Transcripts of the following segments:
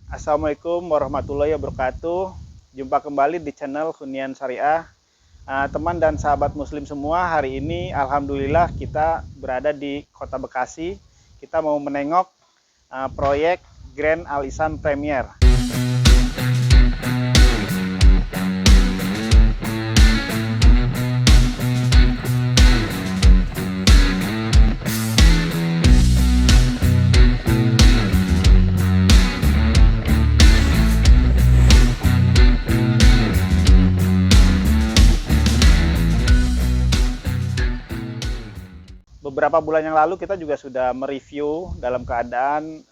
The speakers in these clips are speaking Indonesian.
Assalamualaikum warahmatullahi wabarakatuh. Jumpa kembali di channel Hunian Syariah. Teman dan sahabat muslim semua, hari ini alhamdulillah kita berada di Kota Bekasi. Kita mau menengok proyek Grand Al Ihsan Premier. Beberapa bulan yang lalu kita juga sudah mereview dalam keadaan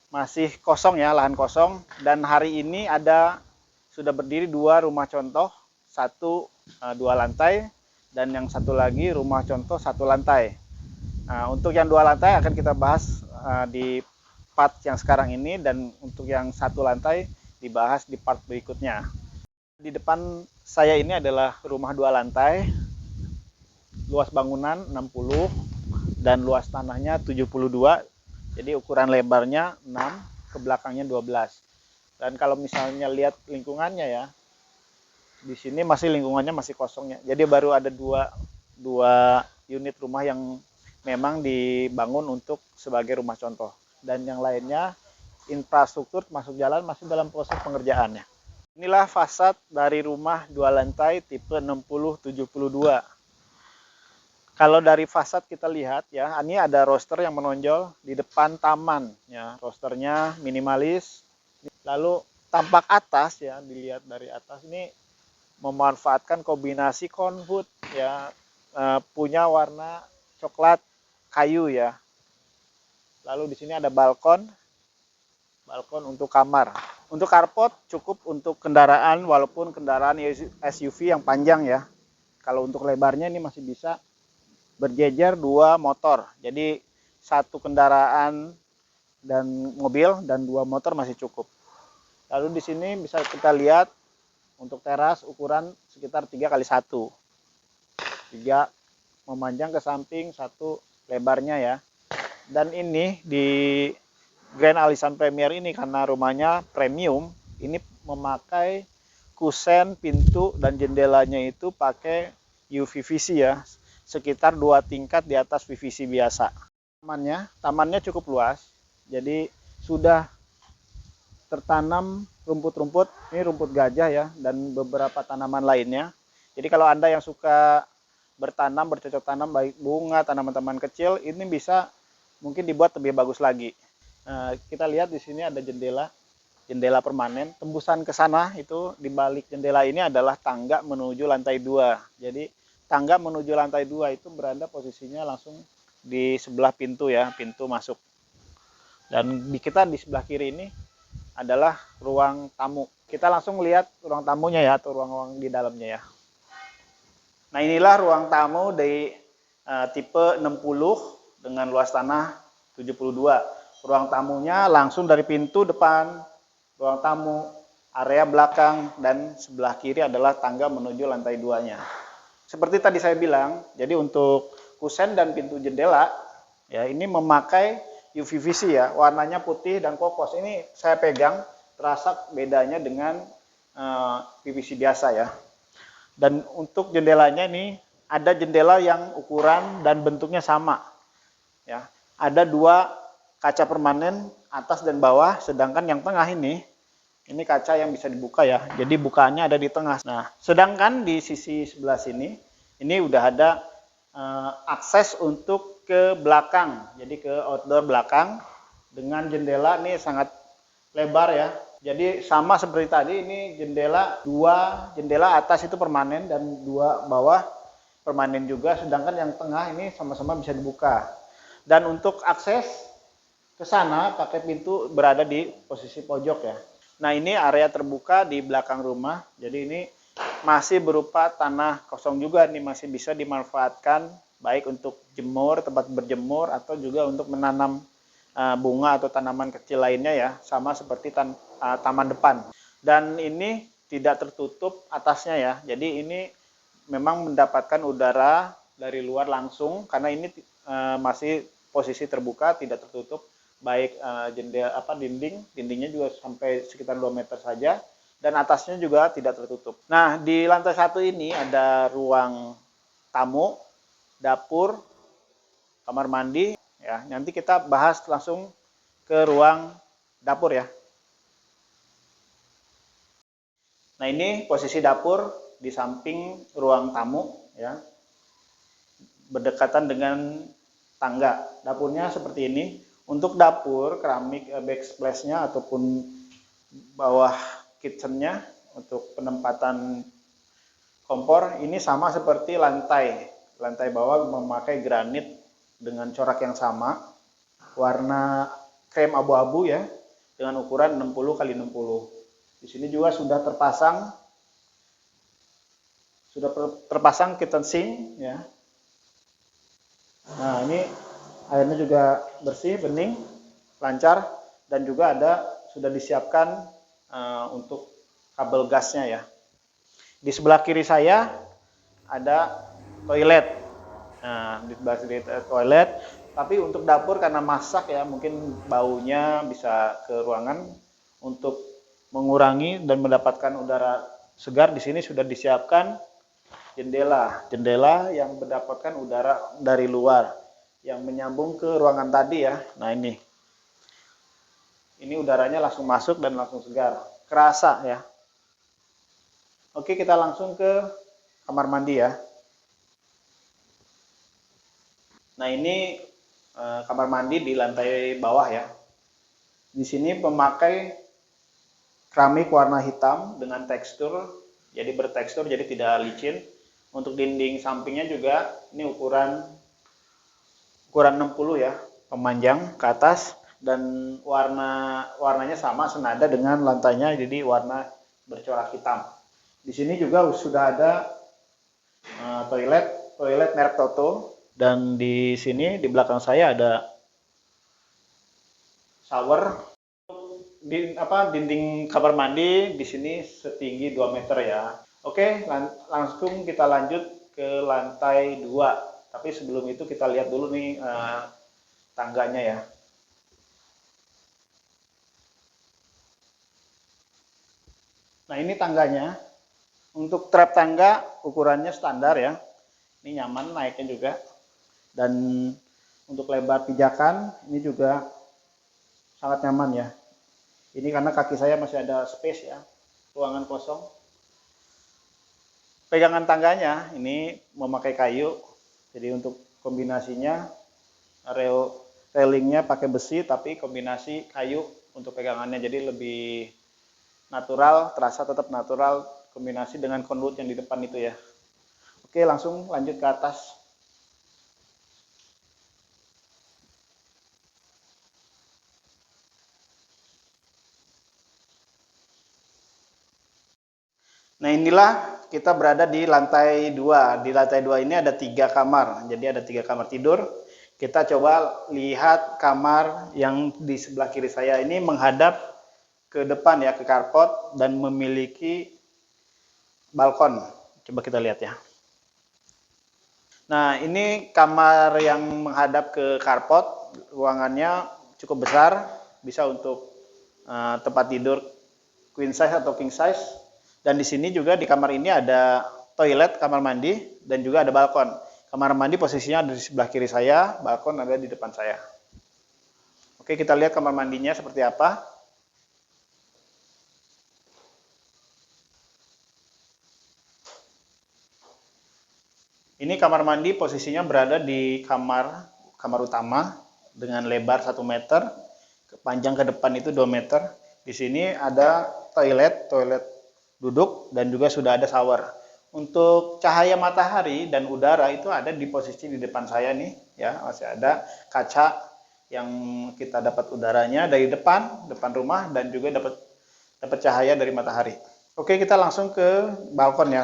masih kosong ya, lahan kosong. Dan hari ini sudah berdiri dua rumah contoh, satu 2 lantai dan yang satu lagi rumah contoh 1 lantai. Untuk yang 2 lantai akan kita bahas di part yang sekarang ini, dan untuk yang 1 lantai dibahas di part berikutnya. Di depan saya ini adalah rumah 2 lantai. Luas bangunan 60 dan luas tanahnya 72. Jadi ukuran lebarnya 6, ke belakangnya 12. Dan kalau misalnya lihat lingkungannya ya, di sini lingkungannya masih kosong ya. Jadi baru ada dua unit rumah yang memang dibangun untuk sebagai rumah contoh. Dan yang lainnya infrastruktur masuk jalan masih dalam proses pengerjaannya. Inilah fasad dari rumah 2 lantai tipe 6072. Kalau dari fasad kita lihat ya, ini ada roster yang menonjol di depan taman ya, rosternya minimalis. Lalu tampak atas ya, dilihat dari atas ini memanfaatkan kombinasi konwood ya, punya warna coklat kayu ya. Lalu di sini ada balkon untuk kamar. Untuk carport cukup untuk kendaraan, walaupun kendaraan SUV yang panjang ya. Kalau untuk lebarnya ini masih bisa berjejer 2 motor. Jadi 1 kendaraan dan mobil dan 2 motor masih cukup. Lalu di sini bisa kita lihat untuk teras ukuran sekitar 3x1. 3 memanjang ke samping, 1 lebarnya ya. Dan ini di Grand Al Ihsan Premier ini karena rumahnya premium, ini memakai kusen pintu dan jendelanya itu pakai UVVC ya, sekitar 2 tingkat di atas PVC biasa. Tamannya cukup luas, jadi sudah tertanam rumput-rumput, ini rumput gajah ya, dan beberapa tanaman lainnya. Jadi kalau Anda yang suka bercocok tanam baik bunga, tanaman-tanaman kecil, ini bisa mungkin dibuat lebih bagus lagi. Kita lihat di sini ada jendela permanen. Tembusan ke sana itu di balik jendela ini adalah tangga menuju lantai 2. Jadi tangga menuju lantai 2 itu berada posisinya langsung di sebelah pintu ya, pintu masuk. Dan kita di sebelah kiri ini adalah ruang tamu. Kita langsung lihat ruang tamunya ya, atau ruang-ruang di dalamnya ya. Nah, inilah ruang tamu di tipe 60 dengan luas tanah 72. Ruang tamunya langsung dari pintu depan, ruang tamu, area belakang, dan sebelah kiri adalah tangga menuju lantai 2-nya. Seperti tadi saya bilang, jadi untuk kusen dan pintu jendela ya, ini memakai UVVC ya, warnanya putih dan kokos. Ini saya pegang terasa bedanya dengan PVC biasa ya. Dan untuk jendelanya ini ada jendela yang ukuran dan bentuknya sama ya. Ada 2 kaca permanen atas dan bawah, sedangkan yang tengah ini kaca yang bisa dibuka ya, jadi bukaannya ada di tengah. Nah, sedangkan di sisi sebelah sini, ini udah ada akses untuk ke belakang, jadi ke outdoor belakang dengan jendela ini sangat lebar ya. Jadi sama seperti tadi, ini dua jendela atas itu permanen dan 2 bawah permanen juga, sedangkan yang tengah ini sama-sama bisa dibuka. Dan untuk akses ke sana pakai pintu berada di posisi pojok ya. Nah, ini area terbuka di belakang rumah. Jadi ini masih berupa tanah kosong juga, nih masih bisa dimanfaatkan baik untuk jemur, tempat berjemur, atau juga untuk menanam bunga atau tanaman kecil lainnya ya, sama seperti taman depan. Dan ini tidak tertutup atasnya ya. Jadi ini memang mendapatkan udara dari luar langsung karena ini masih posisi terbuka, tidak tertutup. baik jendela dindingnya juga sampai sekitar 2 meter saja, dan atasnya juga tidak tertutup. Nah, di lantai 1 ini ada ruang tamu, dapur, kamar mandi ya. Nanti kita bahas langsung ke ruang dapur ya. Nah, ini posisi dapur di samping ruang tamu ya. Berdekatan dengan tangga. Dapurnya seperti ini. Untuk dapur keramik backsplash-nya ataupun bawah kitchen-nya untuk penempatan kompor ini sama seperti lantai. Lantai bawah memakai granit dengan corak yang sama, warna krem abu-abu ya, dengan ukuran 60 x 60. Di sini juga sudah terpasang kitchen sink ya. Nah, ini airnya juga bersih, bening, lancar, dan juga sudah disiapkan untuk kabel gasnya ya. Di sebelah kiri saya ada toilet. Nah, di sebelah kiri toilet, tapi untuk dapur karena masak ya, mungkin baunya bisa ke ruangan. Untuk mengurangi dan mendapatkan udara segar, di sini sudah disiapkan jendela yang mendapatkan udara dari luar yang menyambung ke ruangan tadi ya. Nah, ini udaranya langsung masuk dan langsung segar, kerasa ya. Oke, kita langsung ke kamar mandi ya. Nah, ini kamar mandi di lantai bawah ya. Di sini memakai keramik warna hitam dengan tekstur, jadi bertekstur, jadi tidak licin. Untuk dinding sampingnya juga ini ukuran 60 ya, pemanjang ke atas, dan warnanya sama senada dengan lantainya, jadi warna bercorak hitam. Di sini juga sudah ada toilet merek Toto, dan di sini di belakang saya ada shower. Dinding kamar mandi di sini setinggi 2 meter ya. Oke, langsung kita lanjut ke lantai 2. Tapi sebelum itu kita lihat dulu nih tangganya ya. Nah, ini tangganya. Untuk trap tangga ukurannya standar ya. Ini nyaman naiknya juga. Dan untuk lebar pijakan ini juga sangat nyaman ya. Ini karena kaki saya masih ada space ya, ruangan kosong. Pegangan tangganya ini memakai kayu, jadi untuk kombinasinya railingnya pakai besi, tapi kombinasi kayu untuk pegangannya, jadi lebih natural, terasa tetap natural, kombinasi dengan conduit yang di depan itu ya. Oke, langsung lanjut ke atas. Nah, inilah kita berada di lantai 2. Di lantai 2 ini ada 3 kamar. Jadi ada 3 kamar tidur. Kita coba lihat kamar yang di sebelah kiri saya ini menghadap ke depan ya, ke carport, dan memiliki balkon. Coba kita lihat ya. Nah, ini kamar yang menghadap ke carport. Ruangannya cukup besar, bisa untuk tempat tidur queen size atau king size. Dan di sini juga di kamar ini ada toilet, kamar mandi, dan juga ada balkon. Kamar mandi posisinya ada di sebelah kiri saya, balkon ada di depan saya. Oke, kita lihat kamar mandinya seperti apa. Ini kamar mandi posisinya berada di kamar utama dengan lebar 1 meter, panjang ke depan itu 2 meter. Di sini ada toilet duduk, dan juga sudah ada shower. Untuk cahaya matahari dan udara itu ada di posisi di depan saya nih ya, masih ada kaca yang kita dapat udaranya dari depan rumah, dan juga dapat cahaya dari matahari. Oke, kita langsung ke balkon ya,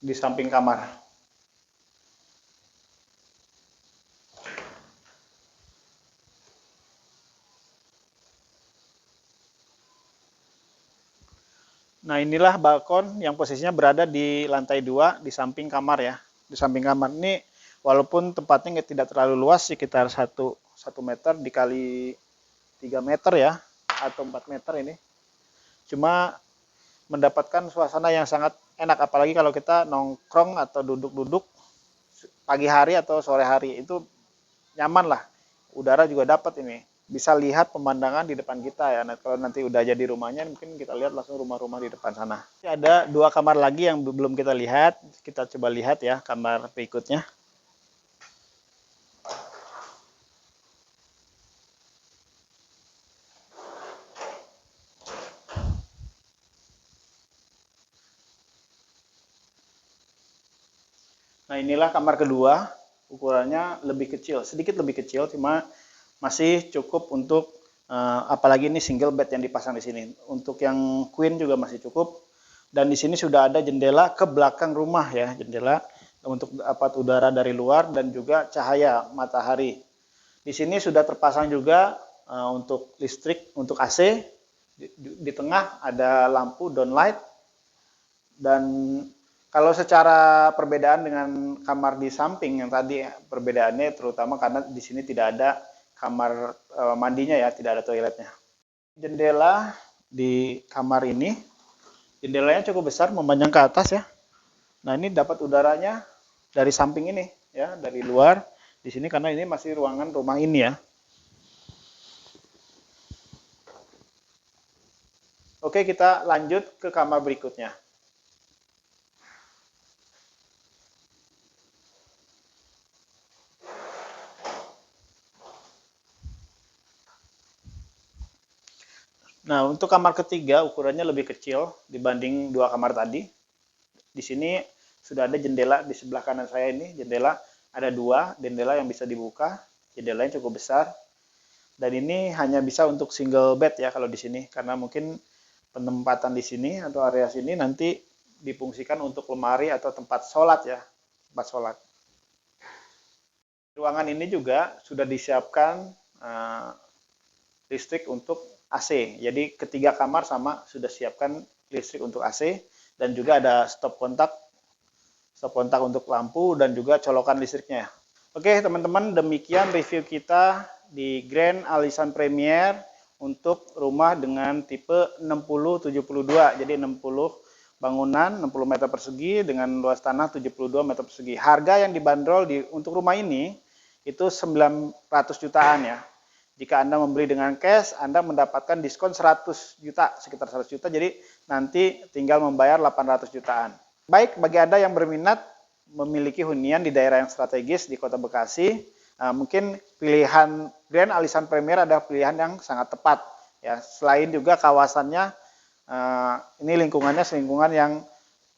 di samping kamar. Nah, inilah balkon yang posisinya berada di lantai 2 di samping kamar ya. Di samping kamar ini walaupun tempatnya tidak terlalu luas, sekitar 1 1 meter dikali 3 meter ya, atau 4 meter ini. Cuma mendapatkan suasana yang sangat enak, apalagi kalau kita nongkrong atau duduk-duduk pagi hari atau sore hari, itu nyaman lah. Udara juga dapat ini. Bisa lihat pemandangan di depan kita ya. Nah, kalau nanti udah jadi rumahnya, mungkin kita lihat langsung rumah-rumah di depan sana. Ada 2 kamar lagi yang belum kita lihat. Kita coba lihat ya kamar berikutnya. Nah, inilah kamar kedua. Ukurannya lebih kecil, sedikit lebih kecil, cuma masih cukup untuk apalagi ini single bed yang dipasang di sini. Untuk yang queen juga masih cukup. Dan di sini sudah ada jendela ke belakang rumah ya, jendela untuk dapat udara dari luar dan juga cahaya matahari. Di sini sudah terpasang juga untuk listrik, untuk AC. Di tengah ada lampu downlight. Dan kalau secara perbedaan dengan kamar di samping yang tadi, perbedaannya terutama karena di sini tidak ada kamar mandinya ya, tidak ada toiletnya. Jendela di kamar ini, jendelanya cukup besar memanjang ke atas ya. Nah, ini dapat udaranya dari samping ini ya, dari luar di sini karena ini masih ruangan rumah ini ya. Oke, kita lanjut ke kamar berikutnya. Nah, untuk kamar ketiga ukurannya lebih kecil dibanding 2 kamar tadi. Di sini sudah ada jendela di sebelah kanan saya ini, jendela ada 2 jendela yang bisa dibuka, jendelanya cukup besar. Dan ini hanya bisa untuk single bed ya kalau di sini, karena mungkin penempatan di sini atau area sini nanti difungsikan untuk lemari atau tempat sholat ya, tempat sholat. Ruangan ini juga sudah disiapkan listrik untuk AC. Jadi ketiga kamar sama sudah siapkan listrik untuk AC dan juga ada stop kontak untuk lampu dan juga colokan listriknya. Oke teman-teman, demikian review kita di Grand Alisan Premier untuk rumah dengan tipe 60-72. Jadi 60 bangunan, 60 meter persegi dengan luas tanah 72 meter persegi. Harga yang dibanderol untuk rumah ini itu 900 jutaan ya. Jika Anda membeli dengan cash, Anda mendapatkan diskon 100 juta, sekitar 100 juta. Jadi nanti tinggal membayar 800 jutaan. Baik, bagi Anda yang berminat memiliki hunian di daerah yang strategis di Kota Bekasi, mungkin pilihan Grand Alisan Premier adalah pilihan yang sangat tepat. Ya, selain juga kawasannya, ini lingkungannya lingkungan yang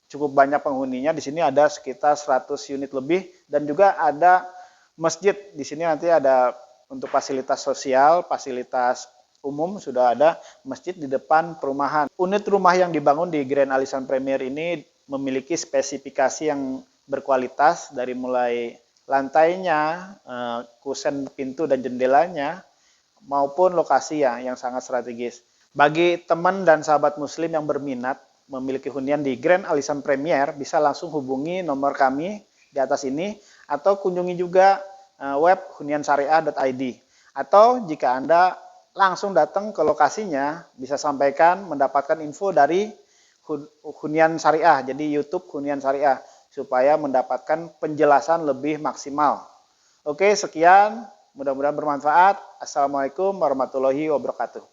cukup banyak penghuninya. Di sini ada sekitar 100 unit lebih dan juga ada masjid. Di sini nanti ada untuk fasilitas sosial, fasilitas umum, sudah ada masjid di depan perumahan. Unit rumah yang dibangun di Grand Alisan Premier ini memiliki spesifikasi yang berkualitas dari mulai lantainya, kusen pintu dan jendelanya, maupun lokasi yang sangat strategis. Bagi teman dan sahabat muslim yang berminat memiliki hunian di Grand Alisan Premier, bisa langsung hubungi nomor kami di atas ini, atau kunjungi juga web huniansyariah.id. Atau jika Anda langsung datang ke lokasinya, bisa sampaikan mendapatkan info dari Hunian Syariah, jadi YouTube Hunian Syariah, supaya mendapatkan penjelasan lebih maksimal. Oke, sekian. Mudah-mudahan bermanfaat. Assalamualaikum warahmatullahi wabarakatuh.